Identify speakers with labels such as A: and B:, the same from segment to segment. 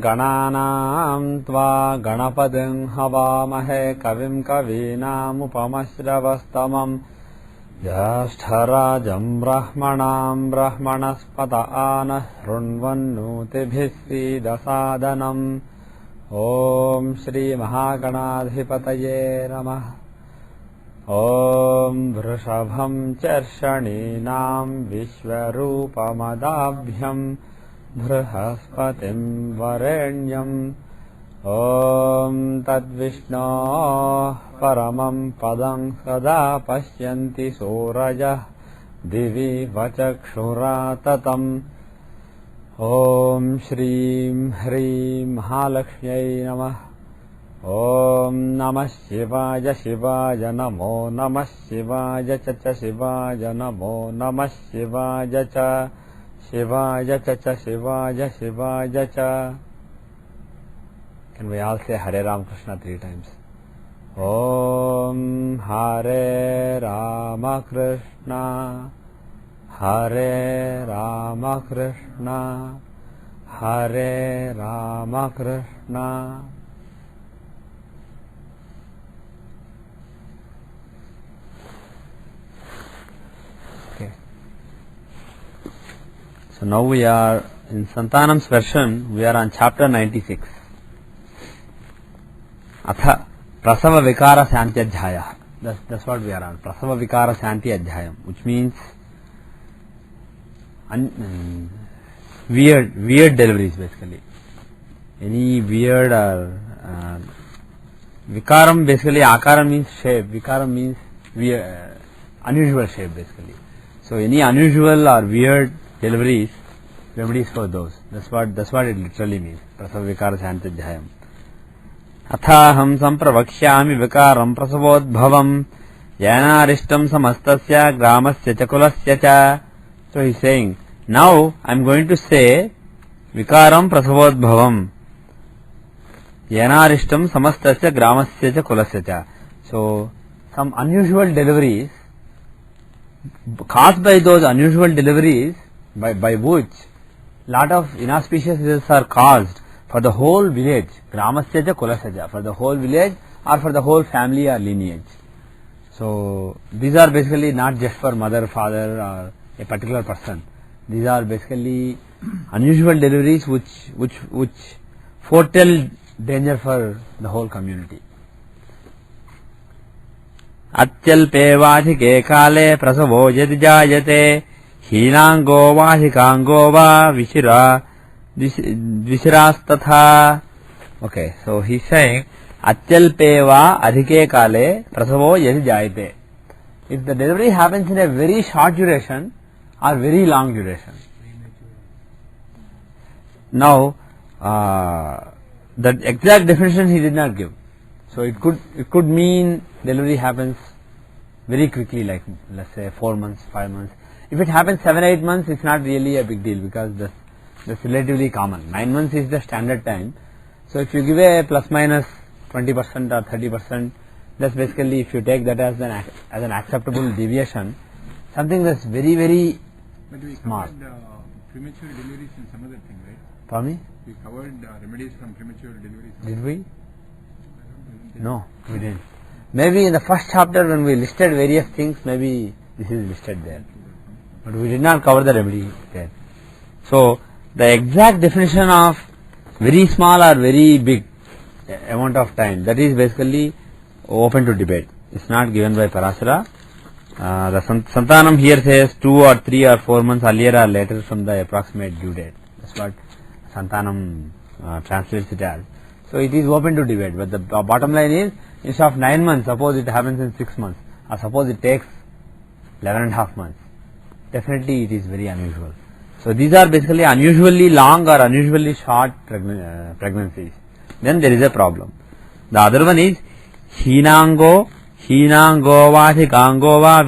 A: गणानां त्वा गणपतिं हवामहे कविं कवीनामुपमश्रवस्तमम् ज्येष्ठराजं ब्रह्मणां ब्रह्मणस्पत आनः शृण्वन्नोतिभिः सीदसादनम्। ॐ श्रीमहागणाधिपतये नमः। ॐ वृषभं चर्षणीनां विश्वरूपमदाभ्यं बृहस्पतिं वरेण्यम्। ॐ तद्विष्णोः परमं पदं सदा पश्यन्ति सूरजः दिवि वचक्षुरा ततम्। ॐ श्रीं ह्रीं महालक्ष्म्यै नमः। ॐ नमः शिवाय शिवाय नमो नमः शिवाय च शिवाय नमो नमः शिवाय च शिवाय च शिवाय शिवाय च। Can we all say Hare Ram Krishna 3 times? Om Hare Rama Krishna Hare Rama Krishna Hare Rama Krishna. Okay. So now we are in Santanam's version, we are on chapter 96. Atha Prasava Vikara Shanti Adhyaya. That's what we are on. Prasava Vikara Shanti Adhyayam, which means weird deliveries basically. Any weird or Vikaram basically, Akara means shape, Vikaram means weird, unusual shape basically. So any unusual or weird deliveries, remedies for those. That's what it literally means. Prasava Vikara Shanti Adhyayam. अथाहं संप्रवक्ष्यामि विकारं प्रसवोद्भवम् येनारिष्टं समस्तस्य ग्रामस्य च कुलस्य च. So he is saying, now I am going to say vikaram prasavodbhavam येनारिष्टं समस्तस्य ग्रामस्य च कुलस्य च. So some unusual deliveries, caused by those unusual deliveries, by which lot of inauspicious results are caused for the whole village, gramasya cha kulasya cha, for the whole village or for the whole family or lineage. So these are basically not just for mother, father or a particular person. These are basically unusual deliveries which foretell danger for the whole community. Atyalpe vādhike kāle prasavo yadi jāyate hīnāngo vādhikango vā vishira Dvishirastatha. Okay, so he is saying Atyalpeva adhike kale prasavo yadi jayate. If the delivery happens in a very short duration or very long duration. Now the exact definition he did not give. So it could mean delivery happens very quickly, like let's say 4 months, 5 months. If it happens 7-8 months, it's not really a big deal because that's relatively common. 9 months is the standard time. So if you give a plus minus 20% or 30%, that's basically, if you take that as an acceptable deviation, something that's very, very
B: but we
A: small.
B: Covered premature deliveries and some other thing, right?
A: Pardon me?
B: We covered remedies from premature deliveries.
A: Did we? No, we didn't. Maybe in the first chapter when we listed various things, maybe this is listed there. But we did not cover the remedy there. So the exact definition of very small or very big amount of time, that is basically open to debate. It's not given by Parashara. The Santanam here says 2 or 3 or 4 months earlier or later from the approximate due date. That's what Santanam translates it as. So it is open to debate, but the bottom line is, instead of 9 months, suppose it happens in 6 months, or suppose it takes 11.5 months. Definitely it is very unusual. So these are basically unusually long or unusually short pregnancies. Then there is a problem. The other one is hīnāngo vādhikango vā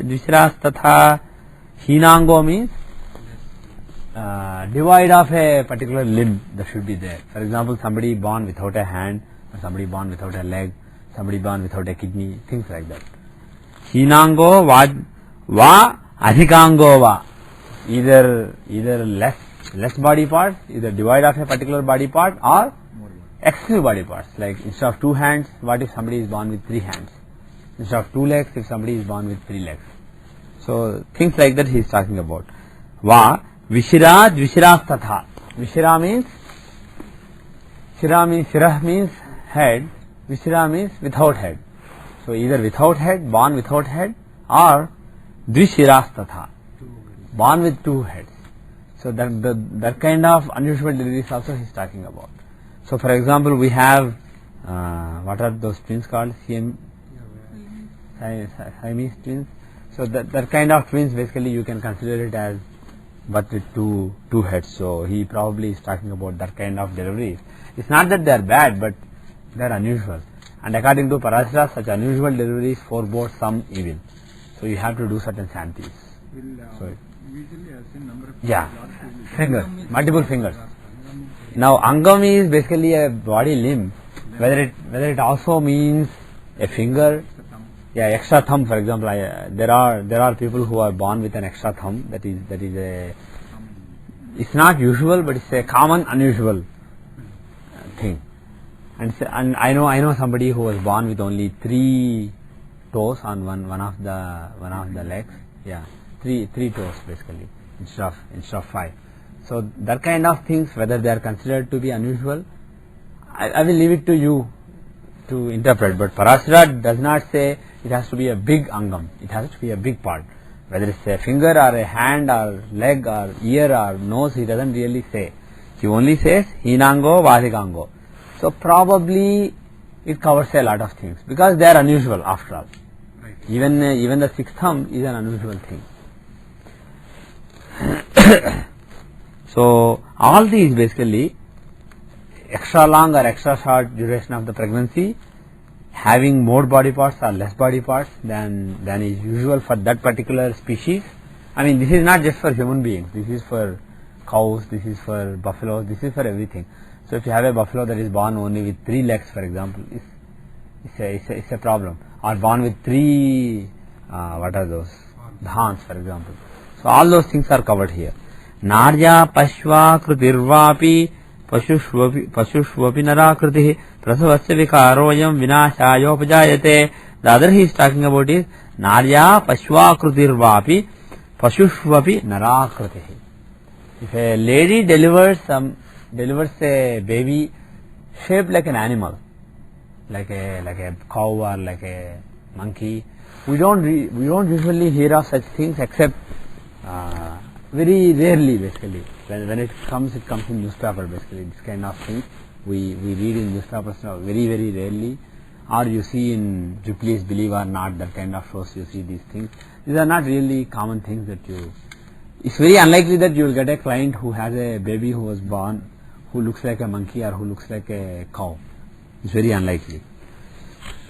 A: vishirastatha. Hīnāngo means divide of a particular limb that should be there. For example, somebody born without a hand, or somebody born without a leg, somebody born without a kidney, things like that. Hīnāngo vā adhikango vā. Either less less body parts, either devoid of a particular body part or
B: More one.
A: excessive body parts. Like instead of 2 hands, what if somebody is born with 3 hands? Instead of 2 legs, if somebody is born with 3 legs. So things like that he is talking about. Va Vishira Dvishirathatha. Vishira means Shirah means head, Vishira means without head. So either without head, born without head, or Dvishirathatha, born with 2 heads. So that kind of unusual deliveries also he is talking about. So for example, we have what are those twins called? Siamese twins. So that kind of twins, basically you can consider it as but with two heads. So he probably is talking about that kind of deliveries. It's not that they are bad, but they are unusual. And according to Parashara, such unusual deliveries forebode some evil. So you have to do certain shantis. So
B: Usually I've seen number of
A: yeah, fingers, multiple fingers. Now Angam is basically a body limb. Whether it also means a finger, yeah, extra thumb. For example, there are people who are born with an extra thumb. That is a. It's not usual, but it's a common unusual thing. And I know somebody who was born with only 3 toes on one of the legs. Yeah, three toes basically instead of 5. So that kind of things, whether they are considered to be unusual, I will leave it to you to interpret. But Parashara does not say it has to be a big angam. It has to be a big part. Whether it's a finger or a hand or leg or ear or nose, he doesn't really say. He only says hinango vadikango. So probably it covers a lot of things because they are unusual after all.
B: Right.
A: Even the 6th thumb is an unusual thing. So all these basically extra long or extra short duration of the pregnancy, having more body parts or less body parts than is usual for that particular species. I mean, this is not just for human beings. This is for cows. This is for buffaloes. This is for everything. So if you have a buffalo that is born only with 3 legs, for example, it's a problem. Or born with 3 what are those? Dhans, for example. So all those things are covered here. Narya Pashva Krutirvapi Pashushvapi Narakriti Prasavasya Vikaroyam Vinashayopajayate. The other he is talking about is Narya Pashva Krutirvapi Pashushvapi Narakriti. If a lady delivers a baby shaped like an animal, like a cow or like a monkey, we don't usually hear of such things except very rarely. Basically, when it comes in newspaper. Basically, this kind of things we read in newspapers now very rarely, or you see in Please Believe or Not, that kind of shows you see these things. These are not really common things that you. It's very unlikely that you will get a client who has a baby who was born who looks like a monkey or who looks like a cow. It's very unlikely.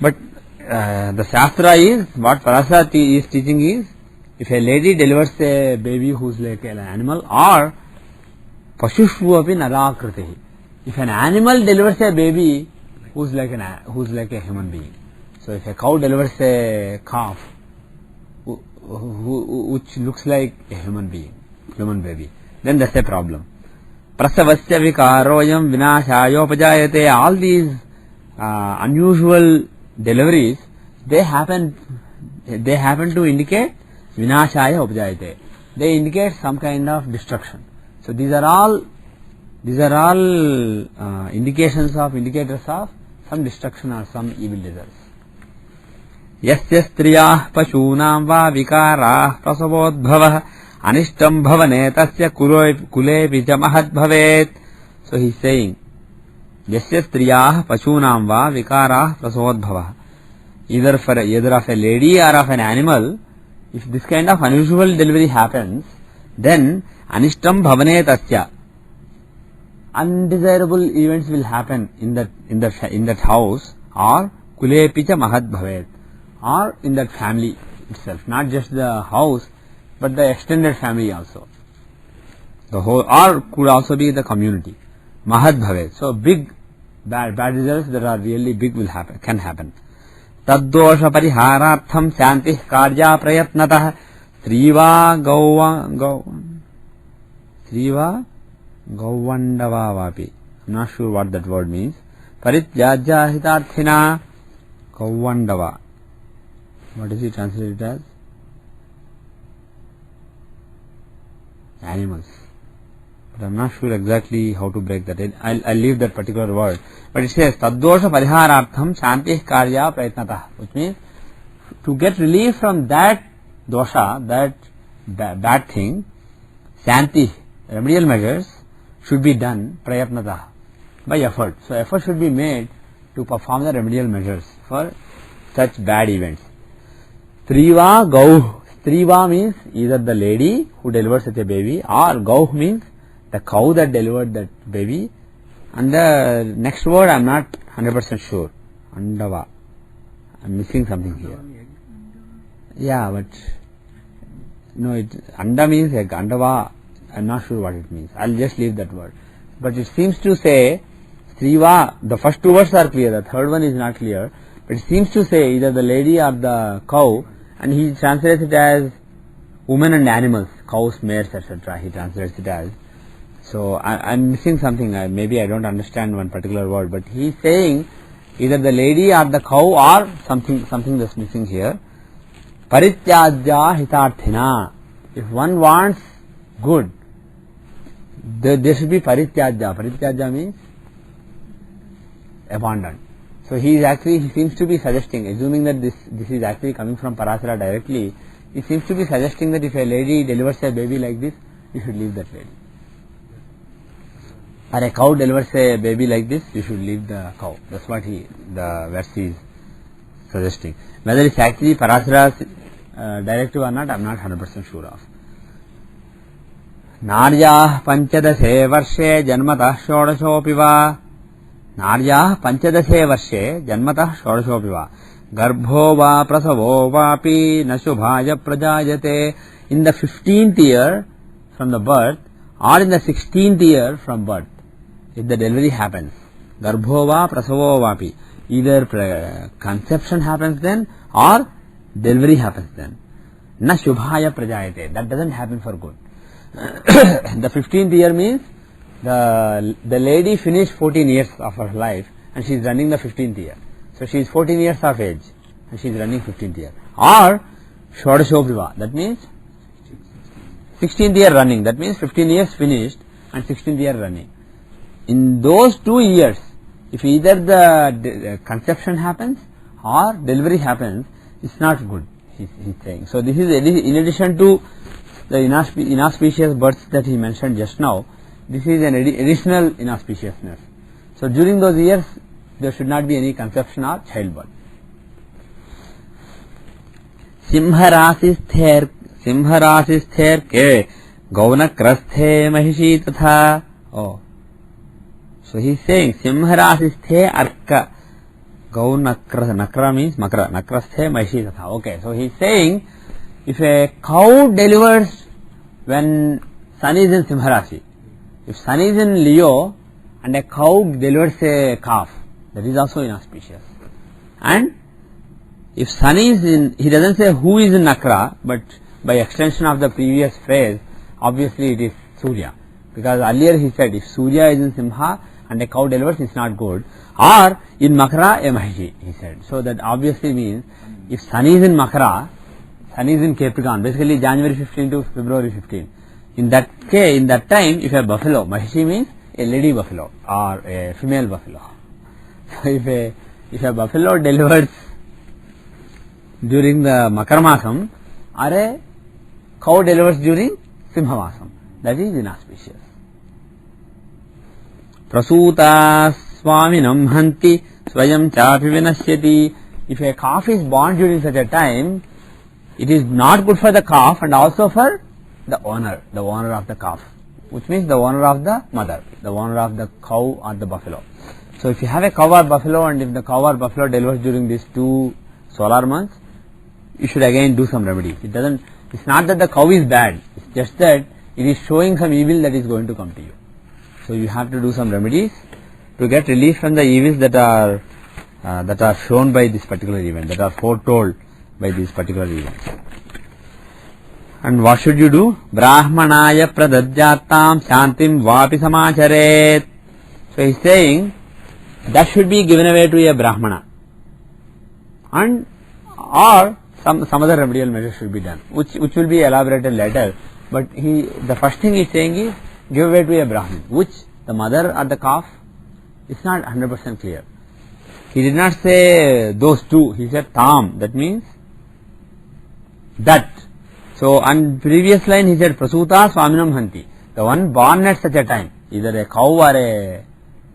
A: But the Shastra is, what Parashara is teaching is, if a lady delivers a baby who's like an animal, or Pashushvu api narakriti. If an animal delivers a baby who's like a human being. So if a cow delivers a calf which looks like a human baby, then that's a problem. Prasavasya vikaroyam vinashayopajayate. All these unusual deliveries, they happen to indicate vinashaya upajayate. They indicate some kind of destruction. So these are all indicators of some destruction or some evil results. Yasya striyah pashunam va vikarah prasavodbhavah anishtam bhavane tasya kulepi cha mahad bhavet. So he is saying, Yasya striyah pashunam va vikarah prasavodbhavah. Either of a lady or of an animal, if this kind of unusual delivery happens, then anishtam bhavane tasya, undesirable events will happen in that house, or kulepi cha mahad bhavet, or in that family itself, not just the house but the extended family also, the whole, or could also be the community. Mahad bhavet. So big bad results that are really big can happen. Taddosha pariharartham shantih karya prayatnatah Sriva Gauvandava vapi. I'm not sure what that word means. Parityajya hitarthina Gauvandava. What is it translated as? Animals. But I'm not sure exactly how to break that. I'll leave that particular word. But it says Taddosha pariharartham shantih karya prayatnatah, which means to get relief from that dosha, that bad thing, shanti, remedial measures should be done prayatnatah, by effort. So effort should be made to perform the remedial measures for such bad events. Striva gauh. Striva means either the lady who delivers such a baby, or gauh means the cow that delivered that baby. And the next word I am not 100% sure. Andava. I am missing something here. Yeah, but no, anda means egg. Andava, I am not sure what it means. I will just leave that word. But it seems to say Striva, the first two words are clear, the third one is not clear. But it seems to say either the lady or the cow, and he translates it as women and animals, cows, mares, etc. He translates it as. So I'm missing something. Maybe I don't understand one particular word, but he's saying either the lady or the cow or something that's missing here. Parityajya hitarthina. If one wants good, there should be parityajya. Parityajya means abandoned. So he seems to be suggesting, assuming that this is actually coming from Parasara directly, he seems to be suggesting that if a lady delivers a baby like this, you should leave that lady. Or a cow delivers a baby like this, you should leave the cow. That's what the verse is suggesting. Whether it's actually Parasara's directive or not, I am not 100% sure of. Naryah panchadashe varshe janmatah shodashopi va. Naryah panchadashe varshe janmatah shodashopi va. Garbho va prasavo vapi nashubhaya prajayate. In the 15th year from the birth, or in the 16th year from birth, if the delivery happens, garbho va prasavo vapi, either conception happens then or delivery happens then. Na shubhaya prajayate, that doesn't happen for good. The 15th year means the lady finished 14 years of her life and she is running the 15th year. So she is 14 years of age and she is running 15th year. Or shodashopiva, that means 16th year running, that means 15 years finished and 16th year running. In those 2 years, if either the conception happens or delivery happens, it's not good, he's saying. So this is in addition to the inauspicious births that he mentioned just now, this is an additional inauspiciousness. So during those years, there should not be any conception or childbirth. Simharasisther ke gaunakrasthe mahishi tatha. Oh. So he is saying Simharasisthe arka. Nakra means makra. Nakrasthe mahishi tatha. Okay. So he is saying if a cow delivers when sun is in Simharasi, if sun is in Leo and a cow delivers a calf, that is also inauspicious. And if sun is in, he doesn't say who is in Nakra, but by extension of the previous phrase, obviously it is Surya. Because earlier he said if Surya is in Simha and a cow delivers, it's not good. Or in Makra, a Mahishi, he said. So that obviously means if sun is in Makra, sun is in Capricorn, basically January 15 to February 15. In that case, in that time, if a buffalo, Mahishi means a lady buffalo or a female buffalo. So if a buffalo delivers during the Makar Masam or a cow delivers during Simha Masam, that is inauspicious. Prasuta swaminam hanti swayam chapi vinasyati. If a calf is born during such a time, it is not good for the calf and also for the owner of the calf, which means the owner of the mother, the owner of the cow or the buffalo. So if you have a cow or buffalo and if the cow or buffalo delivers during these 2 solar months, you should again do some remedies. It's not that the cow is bad, it's just that it is showing some evil that is going to come to you. So you have to do some remedies to get relief from the evils that are shown by this particular event, that are foretold by this particular event. And what should you do? Brahmanaya pradadyatam shantim vapi samacharet. So he is saying that should be given away to a Brahmana, and or some other remedial measure should be done, which will be elaborated later. But the first thing he is saying is give away to a Brahmin, which the mother or the calf, it's not 100% clear. He did not say those two, he said tam, that means that. So on previous line he said prasuta swaminam hanti, the one born at such a time, either a cow or a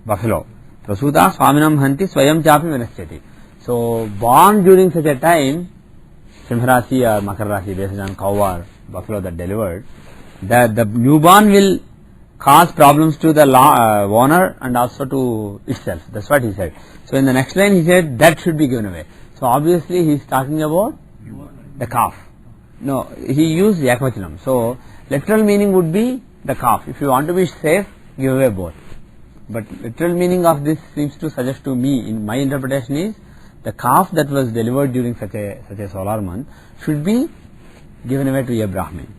A: buffalo. Prasuta swaminam hanti swayam chapi vinaschati. So born during such a time, Simharasi or Makarasi, based on cow or buffalo that delivered, the newborn will cause problems to the owner and also to itself. That's what he said. So in the next line he said that should be given away. So obviously he is talking about the calf. No, he used Yakvachanam. So literal meaning would be the calf. If you want to be safe, give away both. But literal meaning of this seems to suggest to me, in my interpretation, is the calf that was delivered during such a solar month should be given away to a Brahmin.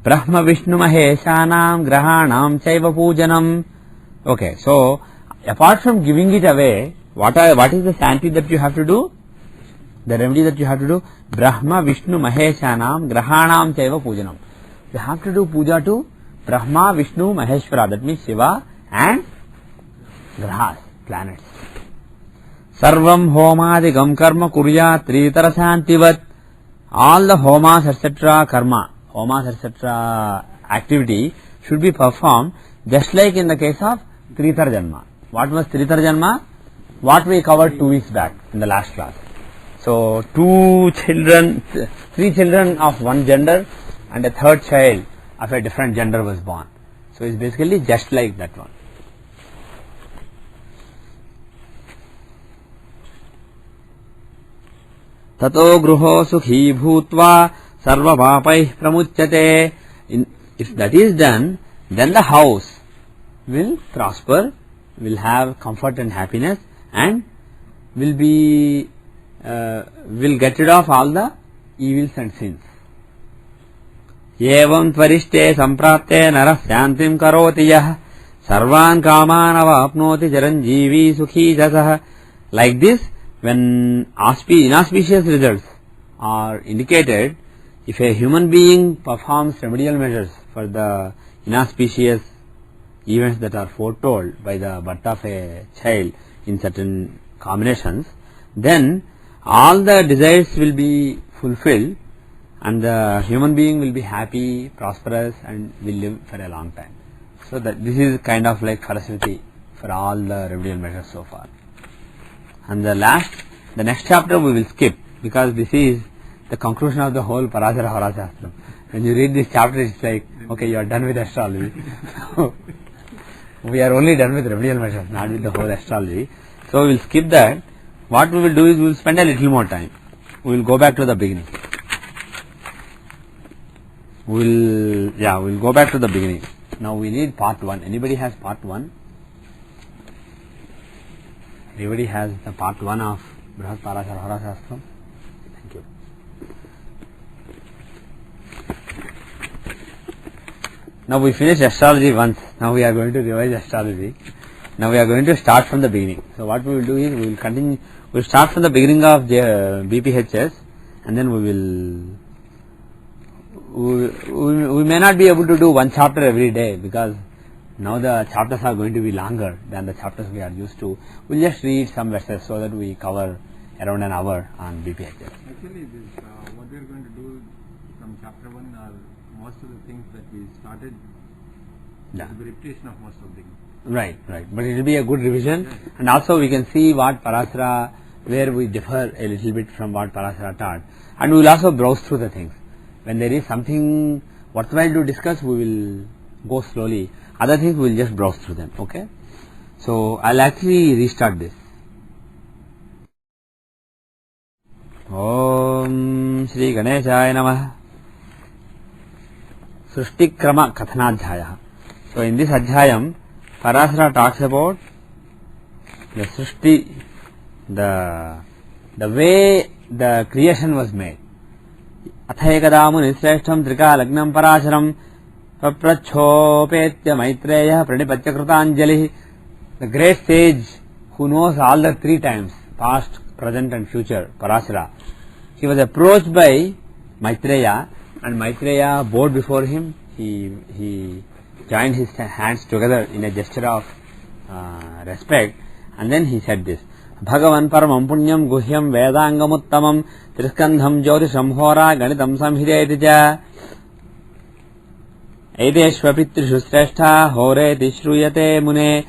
A: Brahma Vishnu Maheshanam Grahanam Chaiva Pujanam. Okay, so apart from giving it away, what is the shanti that you have to do? The remedy that you have to do? Brahma Vishnu Maheshanam Grahanam Chaiva Pujanam. You have to do puja to Brahma, Vishnu, Maheshwara, that means Shiva and Grahas, planets. Sarvam homadigam karma kurya tritara shantivat. All the homas etc. karma, homas etc. activity should be performed just like in the case of Tritar Janma. What was Tritar Janma? What we covered 2 weeks back in the last class. So 3 children of one gender and a third child of a different gender was born. So it's basically just like that one. Tato gruho sukhi bhutva sarva papai pramuchyate. If that is done, then the house will prosper, will have comfort and happiness, and will get rid of all the evils and sins. Evam tvarishte samprapte narah shantim karoti yah sarvan kaman avapnoti jaranjeevi sukhi jasah. Like this, when inauspicious results are indicated, if a human being performs remedial measures for the inauspicious events that are foretold by the birth of a child in certain combinations, then all the desires will be fulfilled and the human being will be happy, prosperous, and will live for a long time. So that this is kind of like Faraswati for all the remedial measures so far. And the next chapter we will skip, because this is the conclusion of the whole Parashara Hora Shastram. When you read this chapter, it's like, okay, you are done with astrology. We are only done with remedial measures, not with the whole astrology. So we will skip that. What we will do is we will spend a little more time. We will go back to the beginning. We will go back to the beginning. Now we need part 1. Anybody has part 1? Anybody has the part 1 of Brihad Parashara Hora Shastram? Thank you. Now we finished astrology once. Now we are going to revise astrology. Now we are going to start from the beginning. So what we will do is we will continue. We will start from the beginning of the BPHS, and then we may not be able to do one chapter every day, because now the chapters are going to be longer than the chapters we are used to. We will just read some verses so that we cover around an hour on BPHS.
B: Actually, what we are going to do from chapter 1 are most of the things that we started.
A: Yeah.
B: It will be repetition of most of them.
A: Right. But it will be a good revision, and also we can see what Parashara, where we differ a little bit from what Parashara taught, and we will also browse through the things. When there is something worthwhile to discuss, we will go slowly. Other things we will just browse through them. Okay. So I'll actually restart this. Om Shri Ganeshaya Namah. Srishtikrama Kathanadhyaya. So in this Adhyayam, Parashara talks about the Srishti, the way the creation was made. अथैकदा मुनिश्रेष्ठं त्रिकालग्नं पराशरं पप्रच्छोपेत्य मैत्रेयः प्रणिपत्य कृताञ्जलिः. The great sage who knows all the three times, past, present and future, Parashara, he was approached by Maitreya, and Maitreya bowed before him. He joined his hands together in a gesture of respect, and then he said this: Bhagavan paramam punyam guhyam vedangamuttamam triskandham jyotisham hora ganitam samhidetija edeshvapitrishu shrestha horeti shruyate mune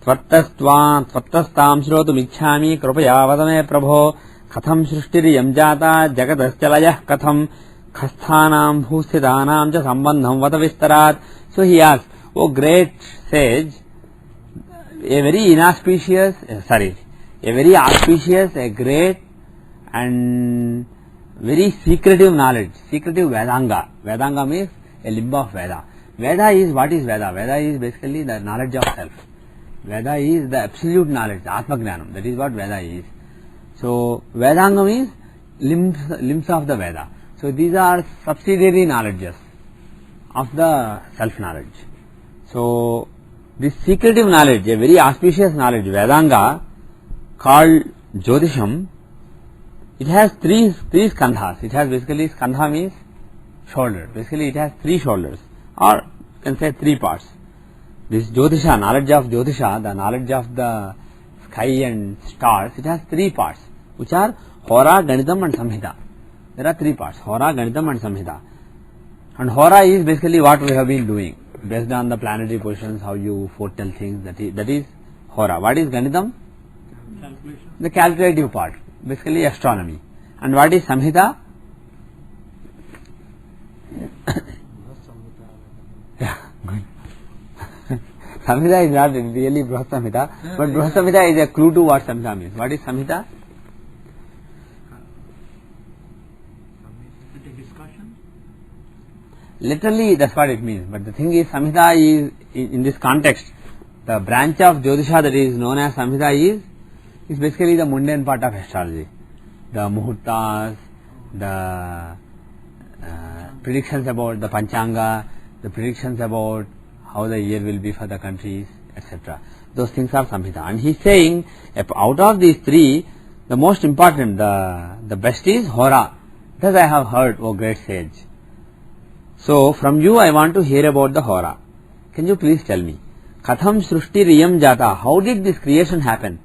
A: त्वत्तस्तां श्रोतुमिच्छामि कृपया वद मे प्रभो कथं सृष्टिरियं जाता जगतश्चलयः कथं खस्थानां भूस्थितानां च सम्बन्धं वद विस्तरात्. So he asked, O great sage, a very auspicious, a great and very secretive knowledge, secretive Vedanga. Vedanga means a limb of Veda. Veda is, what is Veda? Veda is basically the knowledge of self. Veda is the absolute knowledge, Atma Jnanam. That is what Veda is. So Vedanga means limbs of the Veda. So these are subsidiary knowledges of the self-knowledge. So this secretive knowledge, a very auspicious knowledge, Vedanga, called Jyotisham, it has three skandhas. It has basically, skandha means shoulder. Basically it has three shoulders, or you can say three parts. This Jyotisha, knowledge of Jyotisha, the knowledge of the sky and stars, it has three parts, which are Hora, Ganitam and Samhita. There are three parts, Hora, Ganitam and Samhita. And Hora is basically what we have been doing, based on the planetary positions, how you foretell things, that is Hora. What is Ganitam? Calculation. The calculative part, basically astronomy. And what is Samhita? Yeah, good. Samhita is not really Brihad Samhita, but Brihad Samhita is a clue to what Samhita means. What is Samhita?
B: It's a discussion.
A: Literally, that's what it means. But the thing is, Samhita is, in this context, the branch of Jyotisha that is known as Samhita is basically the mundane part of astrology. The muhurtas, the predictions about the Panchanga, the predictions about how the year will be for the countries, etc. Those things are Samhita. And he is saying, out of these three, the most important, the best is Hora. Thus I have heard, O great sage. So from you I want to hear about the Hora. Can you please tell me, Katham Srushti Riyam Jata, how did this creation happen?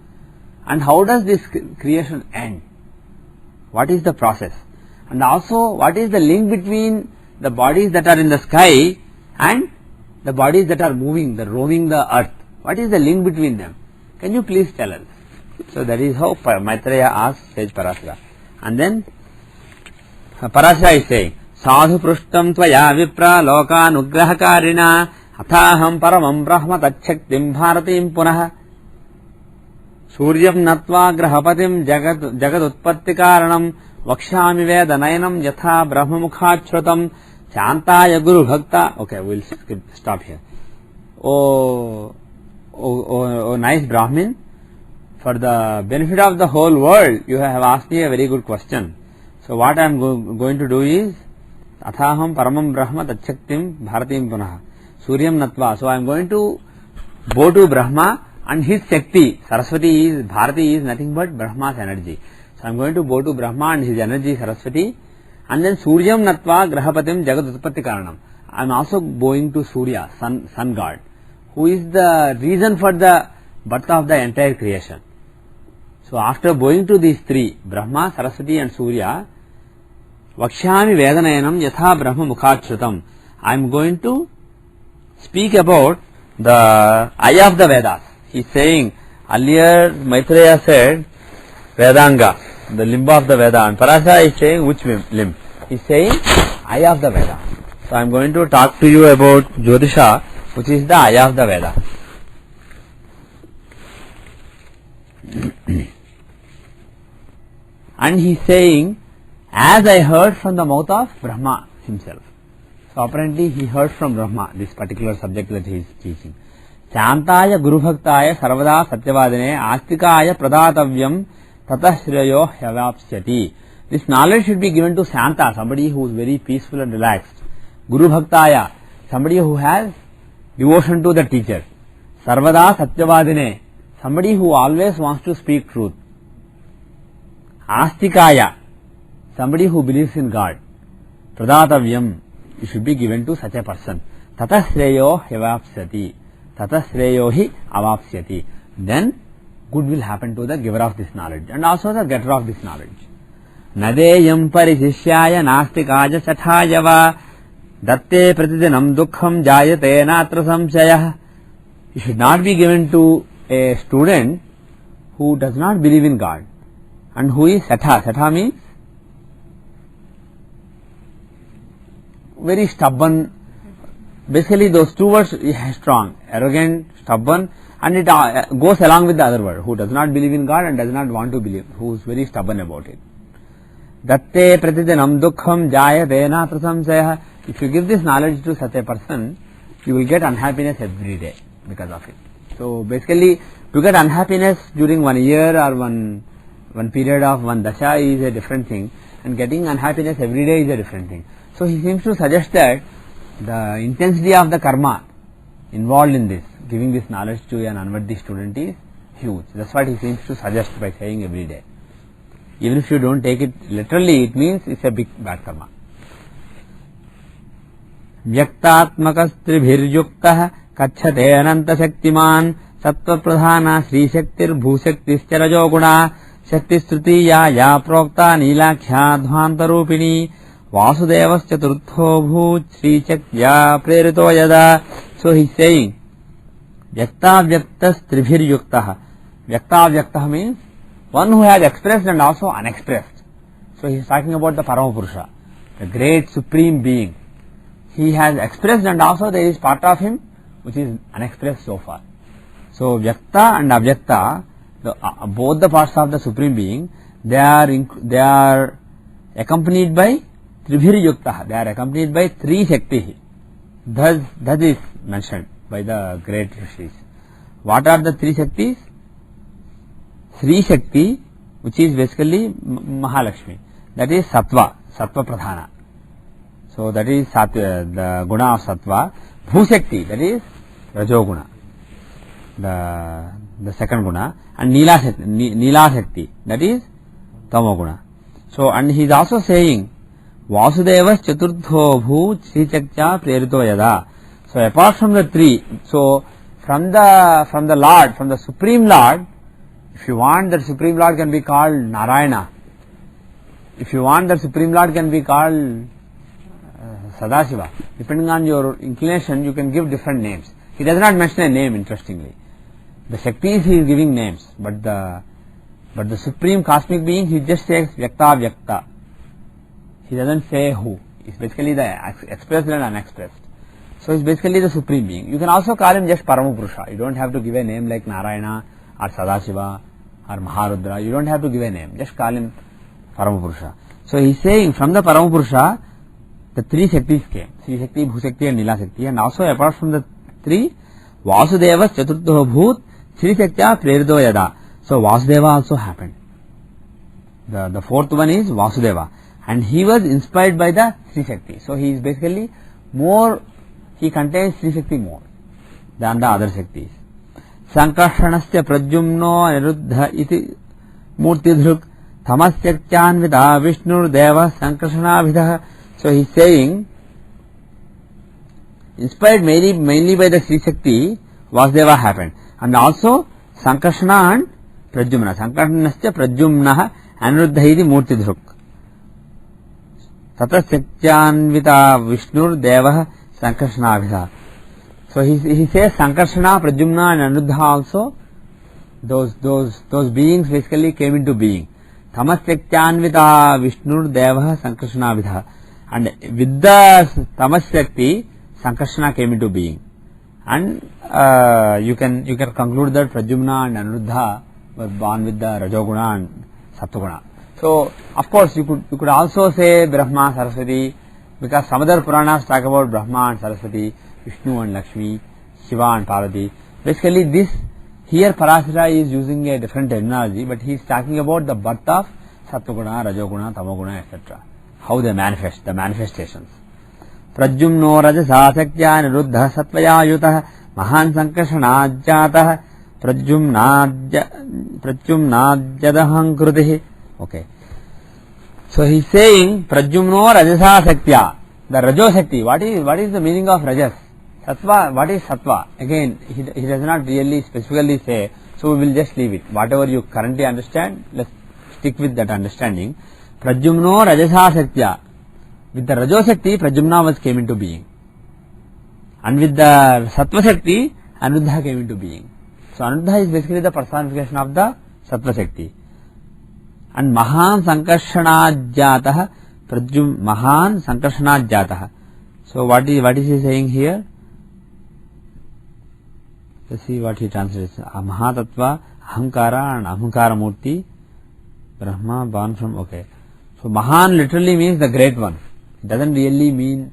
A: And how does this creation end? What is the process? And also, what is the link between the bodies that are in the sky and the bodies that are moving, roaming the earth? What is the link between them? Can you please tell us? So that is how Maitreya asked sage Parashara. And then Parashara is saying, Sadhu prustam tvaya vipra lokanugrahakarina athaham paramam brahma tachaktim bharatim punah suryam natva grahapatim jagad utpatti karanam vakshami vedanayanam yatha brahma mukhachrutam Chantaya Guru Bhakta. Okay, we'll stop here. Oh, nice Brahmin, for the benefit of the whole world, you have asked me a very good question. So what I am going to do is, Athaham Paramam Brahma Tachaktim Bharatim Punah Suryam Natva. So I am going to bow to Brahma and his Shakti. Saraswati is, Bharati is nothing but Brahma's energy. So I am going to bow to Brahma and his energy, Saraswati. And then Suryam Natva Grahapatim Jagad Utpatti Karanam. I am also bowing to Surya, sun god, who is the reason for the birth of the entire creation. So after bowing to these three, Brahma, Saraswati and Surya, Vakshami Vedanayanam Yatha Brahma Mukhachrutam, I am going to speak about the eye of the Vedas. He is saying, earlier Maitreya said Vedanga, the limb of the Veda, and Parashara is saying which limb? He is saying eye of the Veda. So I am going to talk to you about Jyotisha, which is the eye of the Veda. And he is saying, as I heard from the mouth of Brahma himself. So apparently he heard from Brahma this particular subject that he is teaching. Chantaya Guru Bhaktaya Sarvada Satyavadine Astikaya Pradatavyam Tatah Shreyo Hyavapsyati. This knowledge should be given to Shanta, somebody who is very peaceful and relaxed. Guru Bhaktaya, somebody who has devotion to the teacher. Sarvada Satyavadine, somebody who always wants to speak truth. Astikaya, somebody who believes in God. Pradatavyam, it should be given to such a person. Tata Shreyo Hivapsyati. Tata Shreyo hi avapsyati. Then good will happen to the giver of this knowledge and also the getter of this knowledge. Nadeyam parishishyaya nastikaya chathayava datte pratidinam dukkham jayate natra samshayah. It should not be given to a student who does not believe in God and who is satha. Satha means very stubborn. Basically those two words are strong, arrogant, stubborn, and it goes along with the other word, who does not believe in God and does not want to believe, who is very stubborn about it. Datte pratidinam dukkham jayate natra samshayah. If you give this knowledge to such a person, you will get unhappiness every day because of it. So basically, to get unhappiness during 1 year or one period of one dasha is a different thing, and getting unhappiness every day is a different thing. So he seems to suggest that the intensity of the karma involved in this, giving this knowledge to an unworthy student, is huge. That's what he seems to suggest by saying every day. Even if you don't take it literally, it means it's a big bad karma. Vyaktatmakastribhiryuktah kachyate ananta shaktiman sattva pradhana sri shaktir bhushaktischa rajoguna shaktistrutiya ya prokta nilakshya dhvantarupini vasudevas chaturtho bhut sri chakya prerito yada. So he is saying Vyakta Stribhiryuktah. Vyakta means one who has expressed and also unexpressed. So he is talking about the Paramapurusha, the great supreme being. He has expressed and also there is part of him which is unexpressed so far. So Vyakta and Avyakta, both the parts of the supreme being, they are accompanied by Tribhiryuktah. They are accompanied by three Shakti. Thus is mentioned by the great rishis. What are the three Shaktis? Sri Shakti, which is basically Mahalakshmi, that is Sattva Pradhana. So that is the guna of Sattva. Bhushakti, that is Rajoguna, the second guna, and Nila Shakti, that is Tamoguna. So, and he is also saying Vasudevas Chaturtho Bhut Sri Chakya Prerito Yada. So apart from the three, so from the Lord, from the Supreme Lord, if you want, that Supreme Lord can be called Narayana. If you want, that Supreme Lord can be called Sadashiva. Depending on your inclination, you can give different names. He does not mention a name, interestingly. The Shaktis he is giving names, but the Supreme Cosmic Being, he just says Vyakta. He doesn't say who. It's basically the expressed and unexpressed. So it's basically the Supreme Being. You can also call him just Paramapurusha. You don't have to give a name like Narayana or Sadashiva or Maharudra. You don't have to give a name. Just call him Paramapurusha. So he's saying from the Paramapurusha, the three Shaktis came. Sri Shakti, Bhushakti and Nila Shakti. And also apart from the three, Vasudevas Chaturtho Bhut Sri Shakya Prerito Yada. So Vasudeva also happened. The fourth one is Vasudeva. And he was inspired by the Sri Shakti. So he is basically more, he contains Sri Shakti more than the other Shaktis. Sankarshanasya Pradyumno Aniruddha iti Murtidhruk Thamasyaktyanvita Vishnur Deva Sankarshanabhidha. So he is saying, inspired mainly by the Sri Shakti, Vasudeva happened. And also Sankarshana and Pradyumna. Sankarshanasya Pradyumna Aniruddha iti Murtidhruk. Tatasyaktyanvita Vishnur Deva Sankarshanabhidha. So he says Sankarshana, Pradyumna and Aniruddha also, those beings basically came into being. Tamasyakyanvita Vishnur Deva Sankarshanabhidha. And with the Tamasyakti, Sankarshana came into being. And you can conclude that Pradyumna and Aniruddha were born with the Rajoguna and Sattoguna. So of course you could also say Brahma, Saraswati, because some other Puranas talk about Brahma and Saraswati, Vishnu and Lakshmi, Shiva and Parvati. Basically this, here Parashara is using a different terminology, but he is talking about the birth of Sattva-guna, Rajoguna, Tamoguna, etc. How they manifest, the manifestations. Pradyumno Rajasa Saktya Niruddha Sattvaya Yutah Mahan Sankarshanaajyatah Pradyumnajyadaham Krutihi. Okay. So he is saying Pradyumno Rajasa Saktya. The Rajo Sakti. What is the meaning of Rajas? Sattva. What is Sattva? Again, he does not really specifically say. So we will just leave it. Whatever you currently understand, let's stick with that understanding. Pradyumno Rajasa Saktya. With the Rajo Sakti, Pradyumna was came into being. And with the Sattva Sakti, Anuddha came into being. So Anuddha is basically the personification of the Sattva Sakti. And Mahan Sankarshanajyatah, Mahan Sankarshanajyatah. So what is he saying here? Let's see what he translates. Mahatattva, Ahankara and Ahankara Murti, Brahma born from, okay. So Mahan literally means the great one. It doesn't really mean,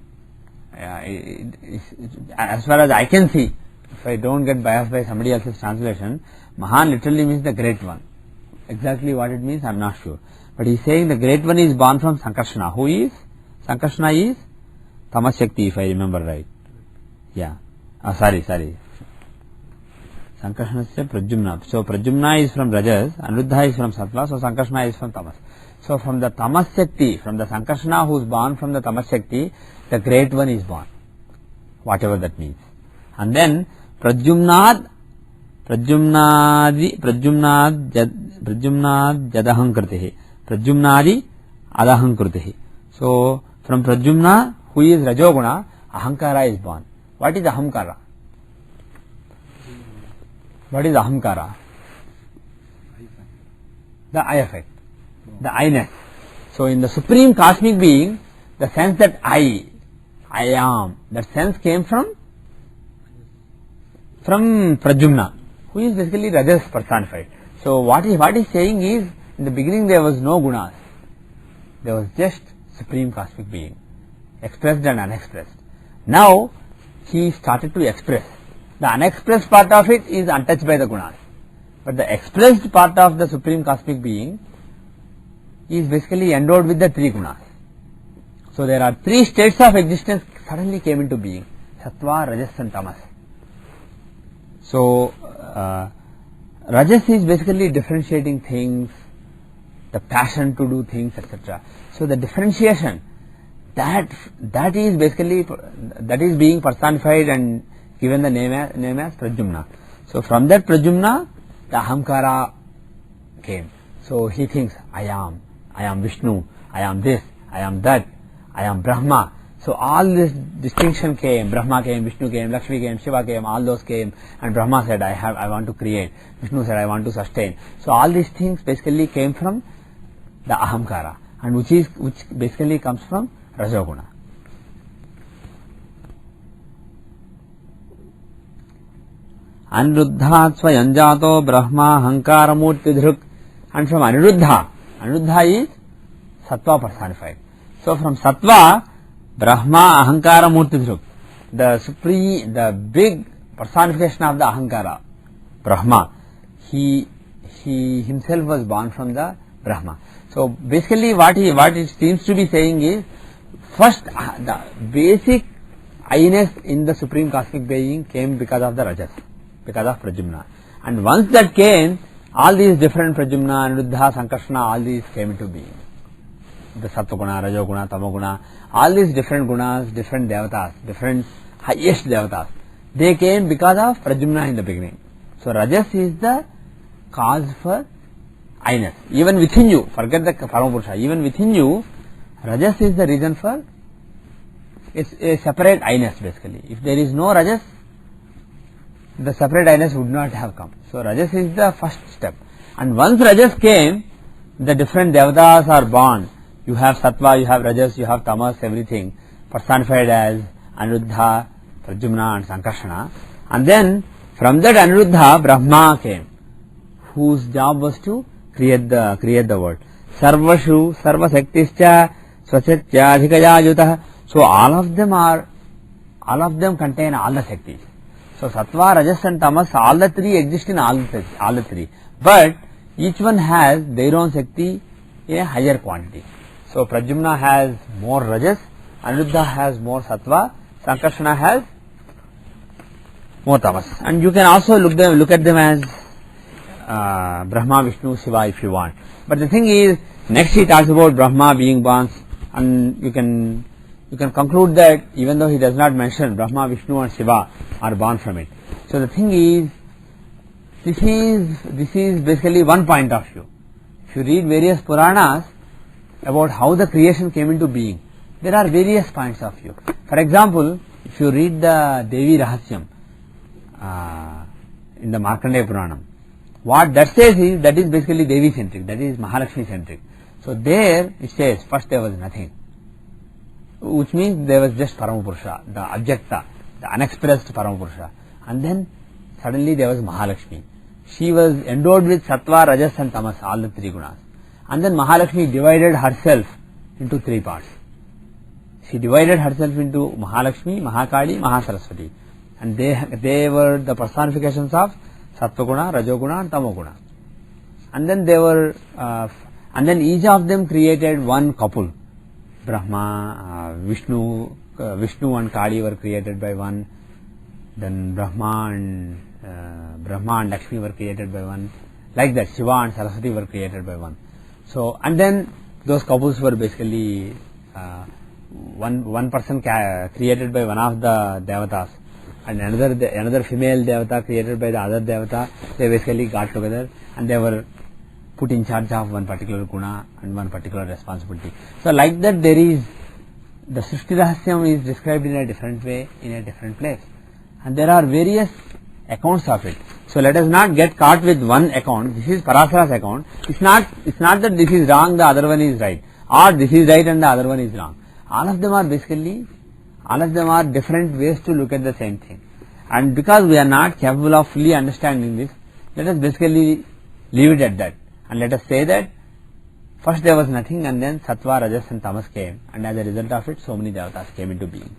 A: as far as I can see, if I don't get biased by somebody else's translation, Mahan literally means the great one. Exactly what it means, I am not sure. But he is saying the great one is born from Sankarshana. Who is? Sankarshana is Tamas Shakti, if I remember right. Yeah. Sorry. Sankarshana is Pradyumna. So Pradyumna is from Rajas, Anuddha is from Sattva, so Sankarshana is from Tamas. So from the Tamas Shakti, from the Sankarshana who is born from the Tamas Shakti, the great one is born. Whatever that means. And then Pradyumnad Jadaham Kritihi. Pradyumnadi Adaham Kritihi. So from Pradyumna, who is Rajoguna, Ahankara is born. What is Ahamkara? What is Ahamkara? The I effect. The I-ness. So in the supreme cosmic being, the sense that I am, that sense came from Pradyumna, who is basically Rajas personified. So what he is saying is, in the beginning there was no gunas. There was just supreme cosmic being, expressed and unexpressed. Now he started to express. The unexpressed part of it is untouched by the gunas. But the expressed part of the supreme cosmic being is basically endowed with the three gunas. So there are three states of existence suddenly came into being: Sattva, Rajas and Tamas. So Rajas is basically differentiating things, the passion to do things, etc. So the differentiation that is basically being personified and given the name as Pradyumna. So from that Pradyumna, the Ahamkara came. So he thinks, I am Vishnu, I am this, I am that, I am Brahma. So all this distinction came. Brahma came, Vishnu came, Lakshmi came, Shiva came, all those came, and Brahma said, I want to create. Vishnu said, I want to sustain. So all these things basically came from the Ahamkara, and which basically comes from Rajoguna. Aniruddha Swayanjato Brahma Hankara Murti Dhruk. And from Aniruddha is Sattva personified. So from Sattva, Brahma Ahankara Murti Dhruk, the big personification of the Ahankara, Brahma, he himself was born from the Brahma. So basically what it seems to be saying is, first the basic I-ness in the supreme cosmic being came because of the Rajas, because of Pradyumna. And once that came, all these different Pradyumna, Aniruddha, Sankarshana, all these came into being. The Sattva-guna, Rajoguna, Tamoguna, all these different gunas, different devatas, different highest devatas, they came because of Pradyumna in the beginning. So Rajas is the cause for I-ness. Even within you, forget the Paramapurusha, even within you, Rajas is the reason for a separate I-ness basically. If there is no Rajas, the separate I-ness would not have come. So Rajas is the first step. And once Rajas came, the different devatas are born. You have Sattva, you have Rajas, you have Tamas, everything personified as Aniruddha, Pradyumna and Sankarshana. And then from that Aniruddha, Brahma came, whose job was to create the world. Sarvashu, Sarvasaktischa, Swasatya, Adhikaya, Yutah. So all of them contain all the Shaktis. So Sattva, Rajas and Tamas, all the three exist in all the three. But each one has their own Shakti in a higher quantity. So Pradyumna has more Rajas, Aniruddha has more Sattva, Sankarshana has more Tamas. And you can also look at them as Brahma, Vishnu, Shiva if you want. But the thing is, next he talks about Brahma being born, and you can conclude that even though he does not mention Brahma, Vishnu and Shiva are born from it. So the thing is, this is basically one point of view. If you read various Puranas about how the creation came into being, there are various points of view. For example, if you read the Devi Rahasyam in the Markandeya Puranam, what that says is, that is basically Devi centric, that is Mahalakshmi centric. So there it says, first there was nothing, which means there was just Paramapurusha, the Abjekta, the unexpressed Paramapurusha, and then suddenly there was Mahalakshmi. She was endowed with Sattva, Rajas and Tamas, all the three gunas. And then Mahalakshmi divided herself into three parts. She divided herself into Mahalakshmi, Mahakali, Mahasaraswati. And they were the personifications of Sattva-guna, Rajoguna and Tamoguna. And then they were, and then each of them created one couple. Brahma, Vishnu and Kali were created by one. Then Brahma and Lakshmi were created by one. Like that, Shiva and Saraswati were created by one. So, and then those couples were basically one person created by one of the devatas, and another female devata created by the other devata. They basically got together and they were put in charge of one particular guna and one particular responsibility. So like that, there is, the Srishti Rahasyam is described in a different way in a different place, and there are various accounts of it. So let us not get caught with one account. This is Parasara's account. It's not that this is wrong, the other one is right, or this is right and the other one is wrong. All of them are different ways to look at the same thing. And because we are not capable of fully understanding this, let us basically leave it at that. And let us say that first there was nothing, and then Sattva, Rajas and Tamas came, and as a result of it, so many devatas came into being.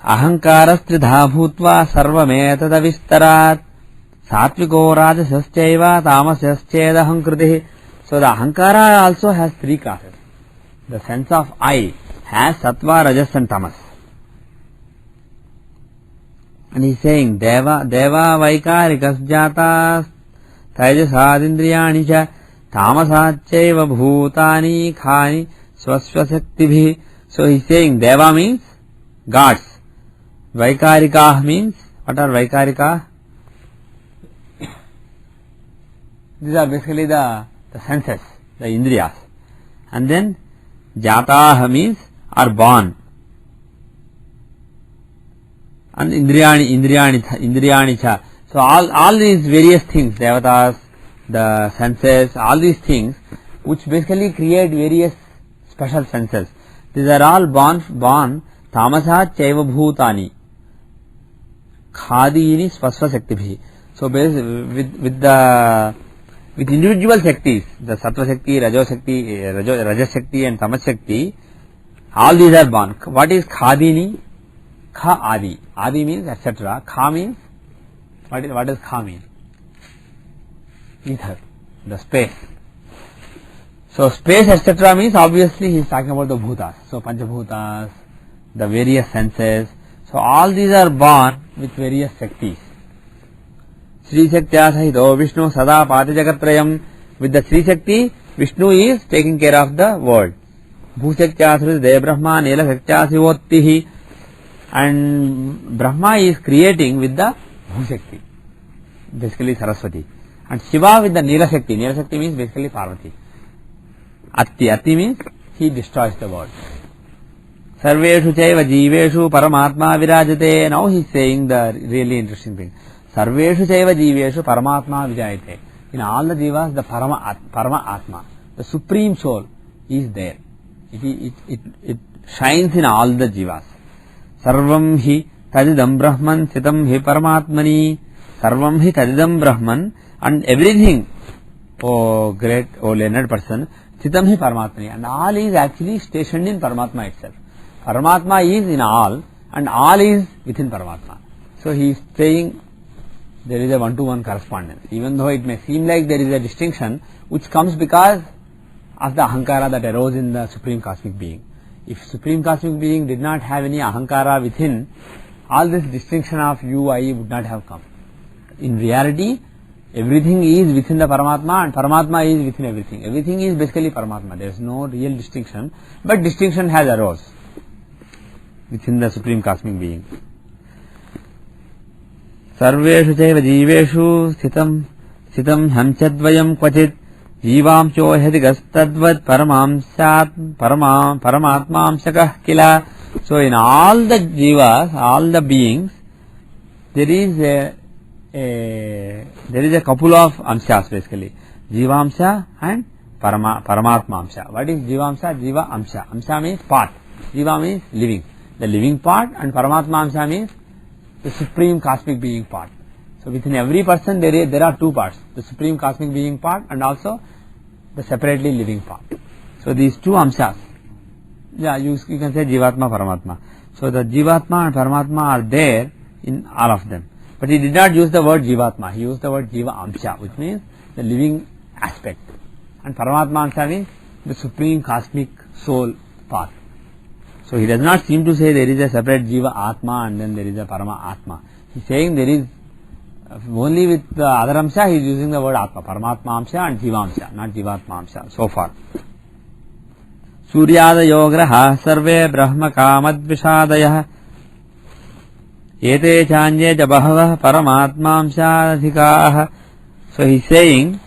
A: Ahankarastridha bhutva sarvametadavistarat satviko rajasaschaiva tamasyaschedaham kritihi. So the Ahankara also has three classes. The sense of I has Sattva, Rajas and Tamas. And he is saying, Deva vaikarikas jatas taijasadindriyani cha tamasachaiva bhutani khani swasvasaktibhi. So he is saying Deva means gods. Vaikarika means, what are Vaikarika? These are basically the senses, the Indriyas. And then Jataha means are born. And Indriyani cha. So all these various things, devatas, the senses, all these things which basically create various special senses. These are all born tamasa chaiva bhutani khadini swasva shakti. So with individual shaktis, the Sattva Shakti, Rajas Shakti and Tamas Shakti, all these are born. What is Khadini? Kha Adi. Adi means etc. Kha means, what does Kha mean? Ether, the space. So space etc. means obviously he is talking about the bhutas. So Panchabhutas, the various senses. So all these are born with various Shaktis. Sri Shaktya Sahito Vishnu Sada Pati Jagatrayam. With the Sri Shakti, Vishnu is taking care of the world. Bhushaktya Sri Brahma Nila Shaktya Sivottihi. And Brahma is creating with the Bhushakti, basically Saraswati. And Shiva with the Nila Shakti. Nila Shakti means basically Parvati. Atti means he destroys the world. Sarveshu chaiva jiveshu paramatma virajate. Now he is saying the really interesting thing. Sarveshu chaiva jiveshu paramatma vijayate. In all the jivas, the Parama Atma, the Supreme Soul is there. It shines in all the jivas. Sarvam hi tadidam Brahman sitam hi Paramatmani. Sarvam hi tadidam Brahman, and everything, oh great, oh learned person, sitam hi Paramatmani. And all is actually stationed in Paramatma itself. Paramatma is in all, and all is within Paramatma. So he is saying, there is a one-to-one correspondence, even though it may seem like there is a distinction which comes because of the ahankara that arose in the Supreme Cosmic Being. If Supreme Cosmic Being did not have any ahankara within, all this distinction of you, I would not have come. In reality, everything is within the Paramatma and Paramatma is within everything. Everything is basically Paramatma. There is no real distinction, but distinction has arose within the Supreme Cosmic Being. Sarveshu chaiva jiveshu sitam hamchadvayam kvachit जीवांशो हृदिगस्तद्वत् paramatmaamshakah kila. So in all the jivas, all the beings, there is a couple of amshas basically, jivamsha and paramatmaamsha. What is jivamsha? Jiva amsha. Amsha means part. Jiva means living. The living part, and paramatmaamsha means the supreme cosmic being part. So within every person there are two parts, the supreme cosmic being part and also the separately living part. So these two amshas, you can say Jivatma, Paramatma. So the Jivatma and Paramatma are there in all of them. But he did not use the word Jivatma, he used the word Jiva Amsha, which means the living aspect. And Paramatma Amsha means the supreme cosmic soul part. So he does not seem to say there is a separate Jiva Atma and then there is a Parama Atma. He is saying there is only with the other Amsha he is using the word Atma, Paramatma Amsha and Jiva Amsha, not Jivatma Amsha so far. Suryadayo graha sarve brahma kamad vishadayah ete chanye ja bahava Paramatma Amsha adhikah. So he is saying,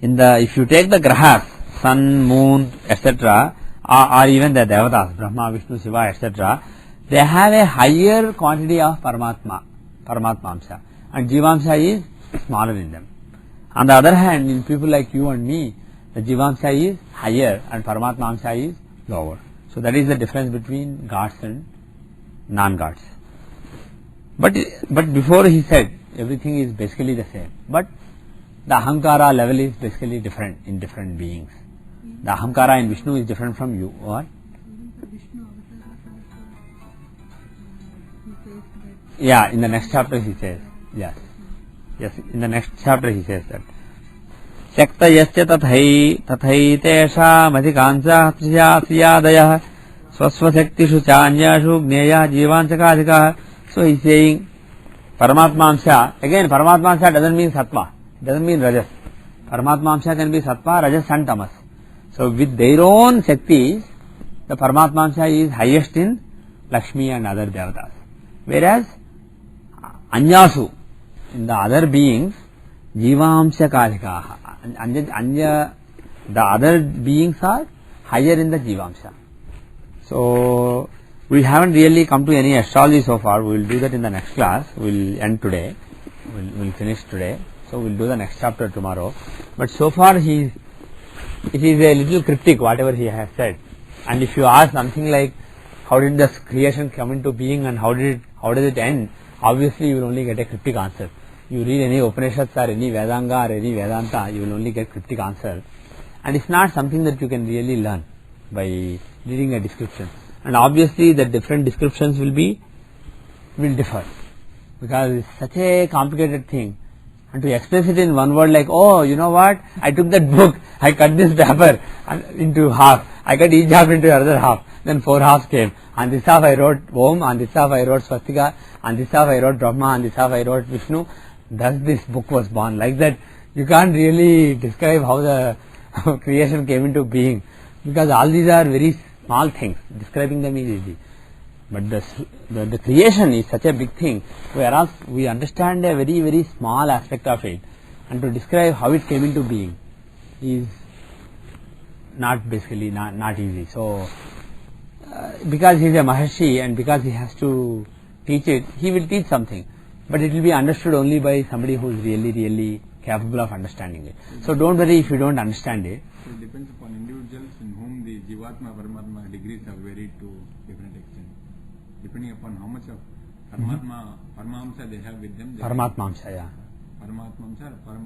A: if you take the grahas, sun, moon, etc., or even the devatas, Brahma, Vishnu, Shiva, etc., they have a higher quantity of Paramatma Amsha, and Jivamsha is smaller in them. On the other hand, in people like you and me, the Jivamsha is higher and Paramatma Amsha is lower. So that is the difference between gods and non-gods. But before he said everything is basically the same, but the ahankara level is basically different in different beings. The ahankara in Vishnu is different from you. What? Yeah, in the next chapter he says. Yes, in the next chapter he says that. Shaktayasya tathai tesham adhikansa siyadayah swasvasaktishu chanyashu gneya jivansakadhikah. So he is saying Paramatma Amsha. Again, Paramatma Amsha doesn't mean Sattva, doesn't mean Rajas. Paramatma Amsha can be Sattva, Rajas and Tamas. So with their own Shaktis, the Paramatma Amsha is highest in Lakshmi and other Devatas. Whereas Anyasu, in the other beings, Jivamsha Kadhikaha. The other beings are higher in the Jivamsha. So we haven't really come to any astrology so far. We will do that in the next class. We will end today. We will finish today. So we will do the next chapter tomorrow. But so far it is a little cryptic whatever he has said. And if you ask something like how did this creation come into being and how does it end, obviously you will only get a cryptic answer. You read any Upanishads or any Vedanga or any Vedanta, you will only get cryptic answer. And it's not something that you can really learn by reading a description. And obviously the different descriptions will differ, because it's such a complicated thing. And to express it in one word like, oh, you know what, I took that book, I cut this paper into half, I cut each half into another half, then 4 halves came. On this half I wrote Om, on this half I wrote Swastika, on this half I wrote Brahma, on this half I wrote Vishnu. Thus this book was born. Like that, you can't really describe how the creation came into being, because all these are very small things. Describing them is easy. But the creation is such a big thing, whereas we understand a very, very small aspect of it. And to describe how it came into being is not easy. So, because he is a Maharshi and because he has to teach it, he will teach something. But it will be understood only by somebody who is really, really capable of understanding it. So don't worry if you don't understand it.
B: So it depends upon individuals in whom the Jivatma, Paramatma degrees have varied to different extent. Depending upon how much of Paramatma they have with them.
A: Paramatmaamsha, yeah.
B: Paramatmaamsha or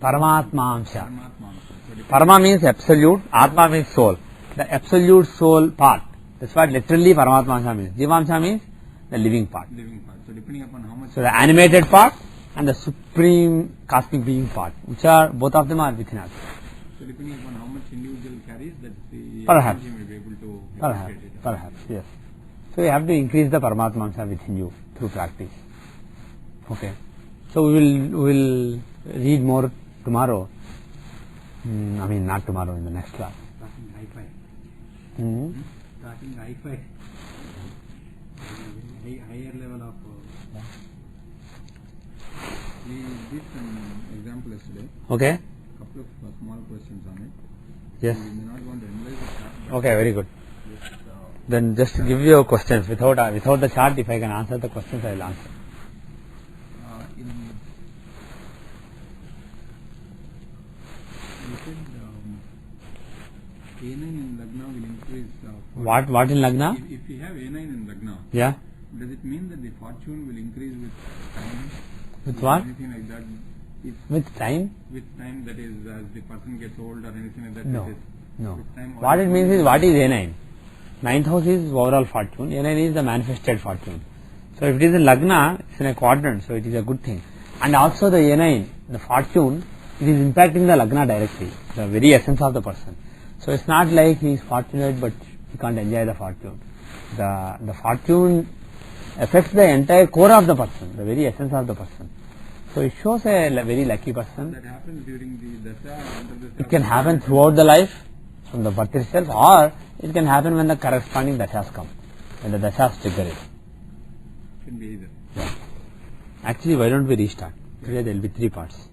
A: Paramatmaamsha.
B: So
A: Parama means absolute, Atma means soul. The absolute soul part. That's what literally Paramatmaamsha means. Jivamsha means the living part.
B: Living part. So depending upon how much.
A: So the animated part and the supreme cosmic being part, which are both of them are within us.
B: So depending upon how much individual carries, that's the
A: Perhaps.
B: energy may be able to
A: Perhaps,
B: appreciate it.
A: perhaps, yes. So you have to increase the Paramatma Amsa within you through practice. Okay. So we will read more tomorrow. Not tomorrow, in the next class.
C: Starting hi-fi.
A: Hmm?
C: Starting hi-fi. Higher level of.
B: We did some example yesterday.
A: Okay.
B: Couple of small questions on it.
A: Yes.
B: We may not want to analyze the chart, but
A: Okay, very good.
B: just,
A: Then just give your questions without the chart. If I can answer the questions, I will answer.
B: in you said A9 in Lagna will increase.
A: What in Lagna?
B: If you have A9 in Lagna,
A: Yeah.
B: does it mean that the fortune will increase with time?
A: With what?
B: Anything like that? If
A: With time?
B: with time, that is, as the person gets old or anything like that.
A: No.
B: It is
A: No.
B: with time,
A: What
B: or
A: it means is, what is A9? Ninth house is overall fortune. A9 is the manifested fortune. So if it is in Lagna, it's in a quadrant, so it is a good thing. And also the A9, the fortune, it is impacting the Lagna directly, the very essence of the person. So it's not like he is fortunate but he can't enjoy the fortune. The fortune affects the entire core of the person, the very essence of the person. So it shows a very lucky person.
B: that happens during the dasha, under the
A: It can happen throughout the life, from the birth itself, or it can happen when the corresponding dashas come, when the dashas trigger it.
B: Can be either.
A: Actually, why don't we restart? Today there will be 3 parts.